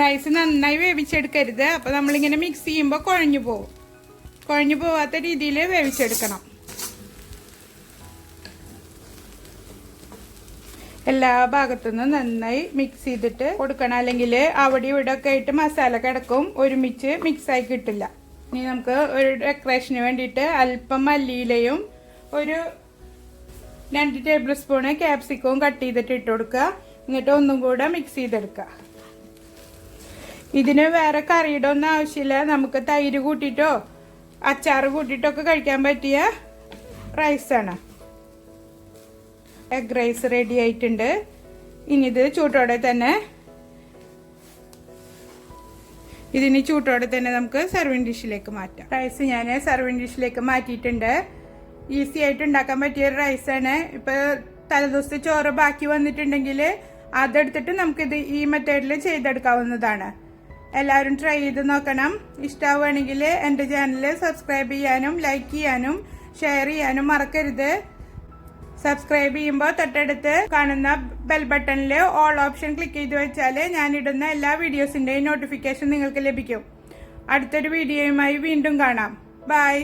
Rice നന്നായി വേവിച്ചെടുക്കരുത്. അപ്പോൾ നമ്മളിങ്ങനെ മിക്സ് ചെയ്യുമ്പോൾ കുഴഞ്ഞു പോകും. കുഴഞ്ഞു പോവാത്ത രീതിയിൽ വേവിച്ചെടുക്കണം. എല്ലാ ഭാഗത്തുനിന്നും നന്നായി മിക്സ് ചെയ്തിട്ട് കൊടുക്കണം. അല്ലെങ്കിൽ അവിടെ ഇവിടെ ഒക്കെ ആയിട്ട് മസാല കിടക്കും, ഒരുമിച്ച് മിക്സായി കിട്ടില്ല. ഇനി നമുക്ക് ഒരു ഡെക്കറേഷന് വേണ്ടിയിട്ട് അല്പം മല്ലിയിലയും ഒരു 2 ടേബിൾ സ്പൂണ് ക്യാപ്സിക്കവും കട്ട് ചെയ്തിട്ട് ഇട്ട് കൊടുക്കുക. എന്നിട്ട് ഒന്നും കൂടെ മിക്സ് ചെയ്തെടുക്കുക. ഇതിന് വേറെ കറിയുടെ ഒന്നും ആവശ്യമില്ല. നമുക്ക് തൈര് കൂട്ടിയിട്ടോ അച്ചാറ് കൂട്ടിയിട്ടോ ഒക്കെ കഴിക്കാൻ പറ്റിയ റൈസാണ്. എഗ് റൈസ് റെഡി ആയിട്ടുണ്ട്. ഇനി ഇത് ചൂട്ടോടെ തന്നെ നമുക്ക് സർവിങ് ഡിഷിലേക്ക് മാറ്റാം. റൈസ് ഞാൻ സർവിങ് ഡിഷിലേക്ക് മാറ്റിയിട്ടുണ്ട്. ഈസി ആയിട്ട് ഉണ്ടാക്കാൻ പറ്റിയ റൈസാണ്. ഇപ്പോൾ തലേദിവസത്തെ ചോറ് ബാക്കി വന്നിട്ടുണ്ടെങ്കിൽ അതെടുത്തിട്ട് നമുക്കിത് ഈ മെത്തേഡിൽ ചെയ്തെടുക്കാവുന്നതാണ്. എല്ലാവരും ട്രൈ ചെയ്ത് നോക്കണം. ഇഷ്ടമാവുകയാണെങ്കിൽ എൻ്റെ ചാനൽ സബ്സ്ക്രൈബ് ചെയ്യാനും ലൈക്ക് ചെയ്യാനും ഷെയർ ചെയ്യാനും മറക്കരുത്. സബ്സ്ക്രൈബ് ചെയ്യുമ്പോൾ തൊട്ടടുത്ത് കാണുന്ന ബെൽ ബട്ടണിൽ ഓൾ ഓപ്ഷൻ ക്ലിക്ക് ചെയ്ത് വെച്ചാൽ ഞാനിടുന്ന എല്ലാ വീഡിയോസിൻ്റെയും നോട്ടിഫിക്കേഷൻ നിങ്ങൾക്ക് ലഭിക്കും. അടുത്തൊരു വീഡിയോയുമായി വീണ്ടും കാണാം. ബൈ.